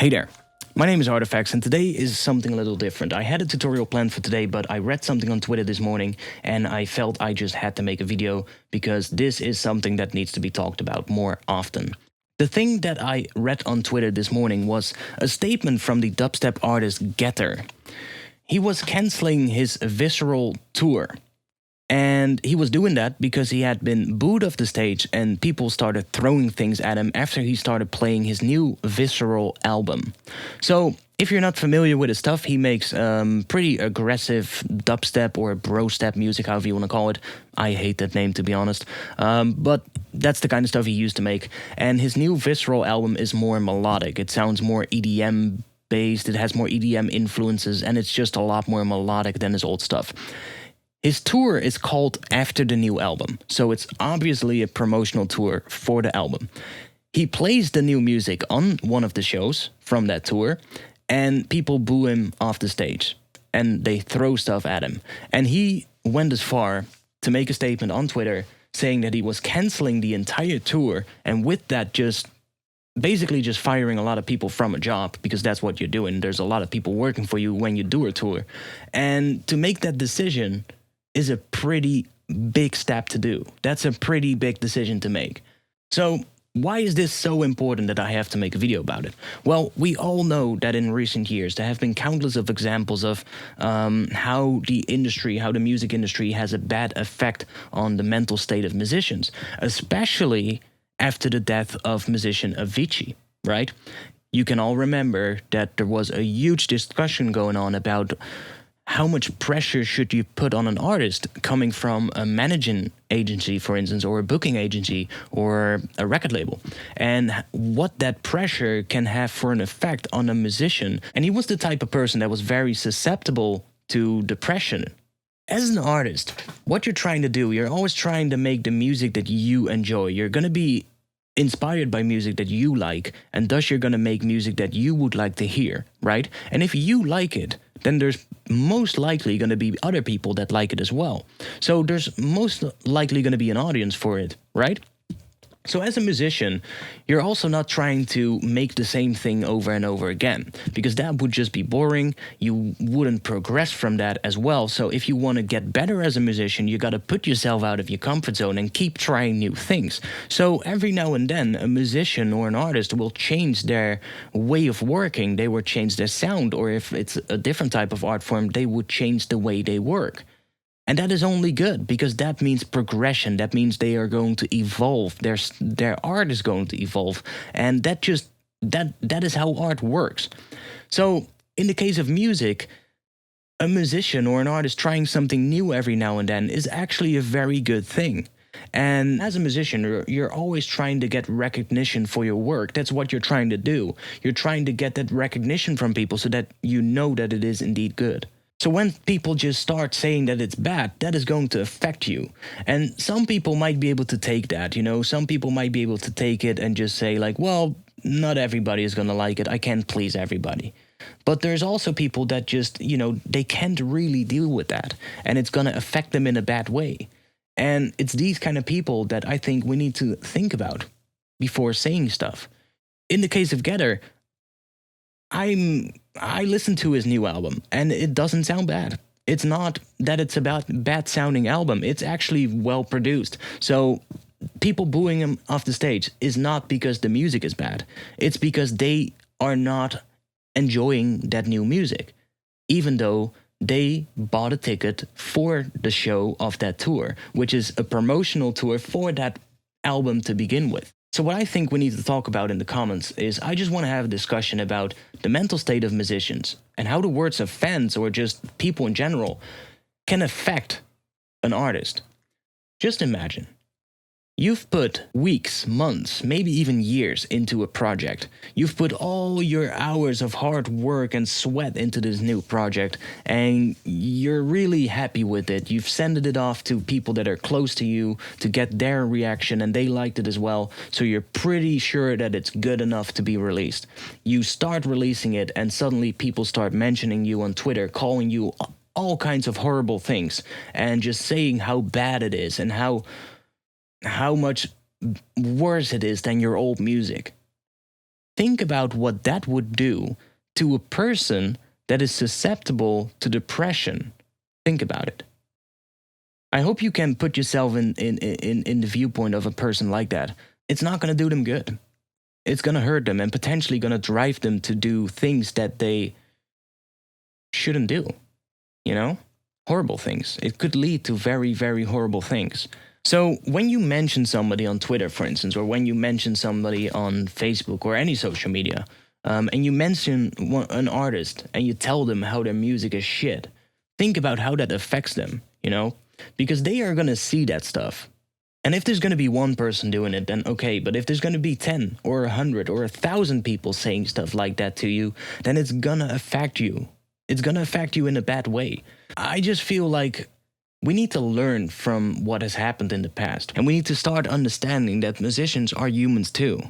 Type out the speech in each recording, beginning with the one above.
Hey there, my name is ARTFX and today is something a little different. I had a tutorial planned for today, but I read something on Twitter this morning and I felt I just had to make a video because this is something that needs to be talked about more often. The thing that I read on Twitter this morning was a statement from the dubstep artist Getter. He was cancelling his Visceral tour. And he was doing that because he had been booed off the stage and people started throwing things at him after he started playing his new Visceral album. So, if you're not familiar with his stuff, he makes pretty aggressive dubstep or bro-step music, however you want to call it. I hate that name, to be honest. But that's the kind of stuff he used to make. And his new Visceral album is more melodic. It sounds more EDM based, it has more EDM influences, and it's just a lot more melodic than his old stuff. His tour is called After the New Album, so it's obviously a promotional tour for the album. He plays the new music on one of the shows from that tour, and people boo him off the stage, and they throw stuff at him. And he went as far to make a statement on Twitter saying that he was canceling the entire tour, and with that basically just firing a lot of people from a job, because that's what you're doing. There's a lot of people working for you when you do a tour. And to make that decision is a pretty big step to do. That's a pretty big decision to make. So why is this so important that I have to make a video about it? Well, we all know that in recent years there have been countless of examples of how the music industry has a bad effect on the mental state of musicians, especially after the death of musician Avicii, right? You can all remember that there was a huge discussion going on about how much pressure should you put on an artist coming from a managing agency, for instance, or a booking agency or a record label, and what that pressure can have for an effect on a musician. And he was the type of person that was very susceptible to depression. As an artist, what you're trying to do, you're always trying to make the music that you enjoy. You're going to be inspired by music that you like, and thus you're going to make music that you would like to hear, right? And if you like it, then there's most likely going to be other people that like it as well. So there's most likely going to be an audience for it, right? So as a musician, you're also not trying to make the same thing over and over again, because that would just be boring. You wouldn't progress from that as well. So if you want to get better as a musician, you got to put yourself out of your comfort zone and keep trying new things. So every now and then, a musician or an artist will change their way of working. They will change their sound, or if it's a different type of art form, they would change the way they work. And that is only good, because that means progression. That means they are going to evolve. Their art is going to evolve. And that is how art works. So in the case of music, a musician or an artist trying something new every now and then is actually a very good thing. And as a musician, you're always trying to get recognition for your work. That's what you're trying to do. You're trying to get that recognition from people so that you know that it is indeed good. So when people just start saying that it's bad, that is going to affect you. And some people might be able to take that, some people might be able to take it and just say like, well, not everybody is going to like it. I can't please everybody. But there's also people that just, they can't really deal with that. And it's going to affect them in a bad way. And it's these kind of people that I think we need to think about before saying stuff. In the case of Getter, I listened to his new album, and it doesn't sound bad. It's not that it's about bad sounding album. It's actually well produced. So people booing him off the stage is not because the music is bad. It's because they are not enjoying that new music, even though they bought a ticket for the show of that tour, which is a promotional tour for that album to begin with. So what I think we need to talk about in the comments is I just want to have a discussion about the mental state of musicians and how the words of fans or just people in general can affect an artist. Just imagine. You've put weeks, months, maybe even years into a project. You've put all your hours of hard work and sweat into this new project, and you're really happy with it. You've sent it off to people that are close to you to get their reaction, and they liked it as well, so you're pretty sure that it's good enough to be released. You start releasing it, and suddenly people start mentioning you on Twitter, calling you all kinds of horrible things, and just saying how bad it is and how much worse it is than your old music. Think about what that would do to a person that is susceptible to depression. Think about it. I hope you can put yourself in the viewpoint of a person like that. It's not going to do them good. It's going to hurt them and potentially going to drive them to do things that they shouldn't do. You know? Horrible things. It could lead to very, very horrible things. So when you mention somebody on Twitter, for instance, or when you mention somebody on Facebook or any social media, and you mention an artist and you tell them how their music is shit, think about how that affects them, you know? Because they are going to see that stuff. And if there's going to be one person doing it, then okay. But if there's going to be 10 or 100 or 1,000 people saying stuff like that to you, then it's going to affect you. It's going to affect you in a bad way. I just feel like we need to learn from what has happened in the past. And we need to start understanding that musicians are humans too.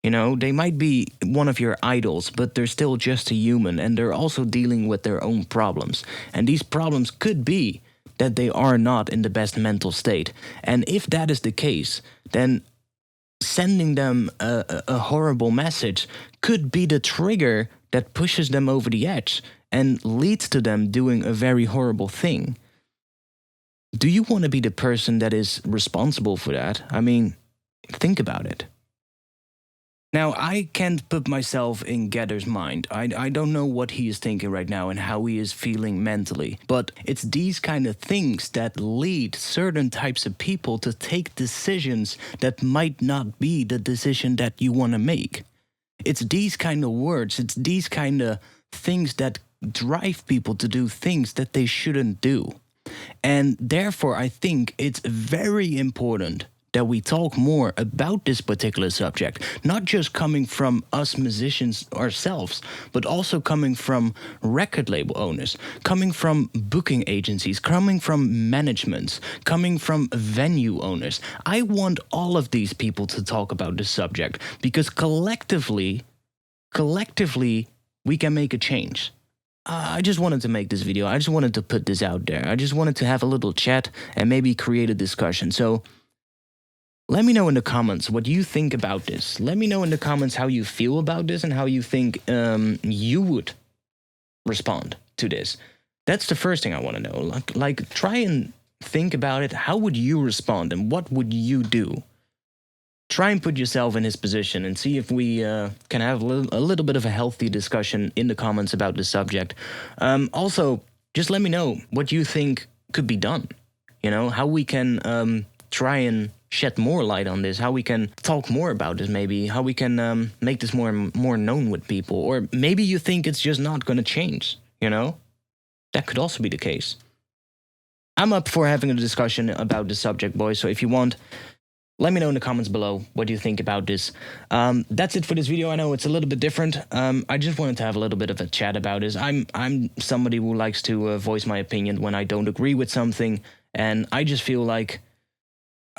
You know, they might be one of your idols, but they're still just a human. And they're also dealing with their own problems. And these problems could be that they are not in the best mental state. And if that is the case, then sending them a horrible message could be the trigger that pushes them over the edge and leads to them doing a very horrible thing. Do you want to be the person that is responsible for that? I mean, think about it. Now, I can't put myself in Getter's mind. I don't know what he is thinking right now and how he is feeling mentally. But it's these kind of things that lead certain types of people to take decisions that might not be the decision that you want to make. It's these kind of words, it's these kind of things that drive people to do things that they shouldn't do. And therefore, I think it's very important that we talk more about this particular subject, not just coming from us musicians ourselves, but also coming from record label owners, coming from booking agencies, coming from managements, coming from venue owners. I want all of these people to talk about this subject because collectively, we can make a change. I just wanted to make this video. I just wanted to put this out there. I just wanted to have a little chat and maybe create a discussion. So let me know in the comments what you think about this. Let me know in the comments how you feel about this and how you think you would respond to this. That's the first thing I want to know. Like, try and think about it. How would you respond and what would you do? Try and put yourself in his position and see if we can have a little bit of a healthy discussion in the comments about the subject. Also, just let me know what you think could be done. You know, how we can try and shed more light on this, how we can talk more about this maybe, how we can make this more known with people. Or maybe you think it's just not going to change, you know? That could also be the case. I'm up for having a discussion about the subject, boys, so if you want, let me know in the comments below what you think about this. That's it for this video. I know it's a little bit different. I just wanted to have a little bit of a chat about this. I'm somebody who likes to voice my opinion when I don't agree with something, and I just feel like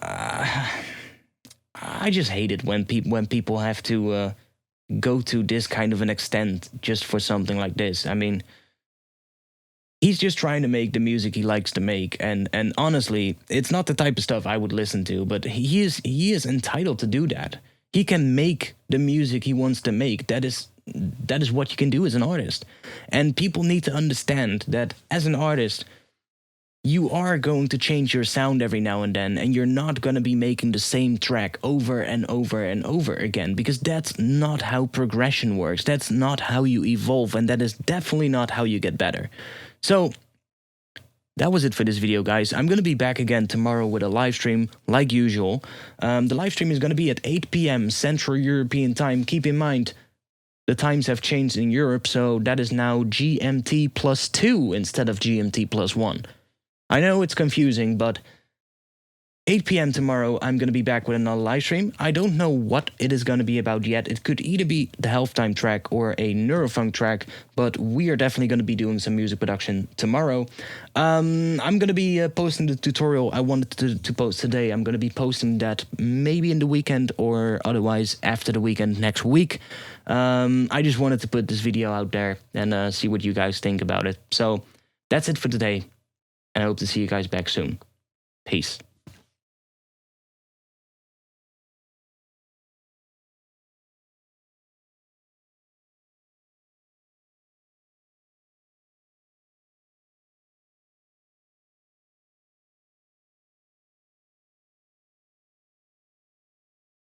I just hate it when people have to go to this kind of an extent just for something like this. I mean, he's just trying to make the music he likes to make, and honestly, it's not the type of stuff I would listen to, but he is entitled to do that. He can make the music he wants to make. That is what you can do as an artist. And people need to understand that as an artist, you are going to change your sound every now and then, and you're not going to be making the same track over and over and over again, because that's not how progression works. That's not how you evolve, and that is definitely not how you get better. So that was it for this video, guys. I'm going to be back again tomorrow with a live stream, like usual. The live stream is going to be at 8 p.m. Central European Time. Keep in mind, the times have changed in Europe, so that is now GMT +2 instead of GMT +1. I know it's confusing, but 8 p.m. tomorrow, I'm going to be back with another live stream. I don't know what it is going to be about yet. It could either be the Health Time track or a Neurofunk track, but we are definitely going to be doing some music production tomorrow. I'm going to be posting the tutorial I wanted to post today. I'm going to be posting that maybe in the weekend or otherwise after the weekend next week. I just wanted to put this video out there and see what you guys think about it. So that's it for today. And I hope to see you guys back soon. Peace.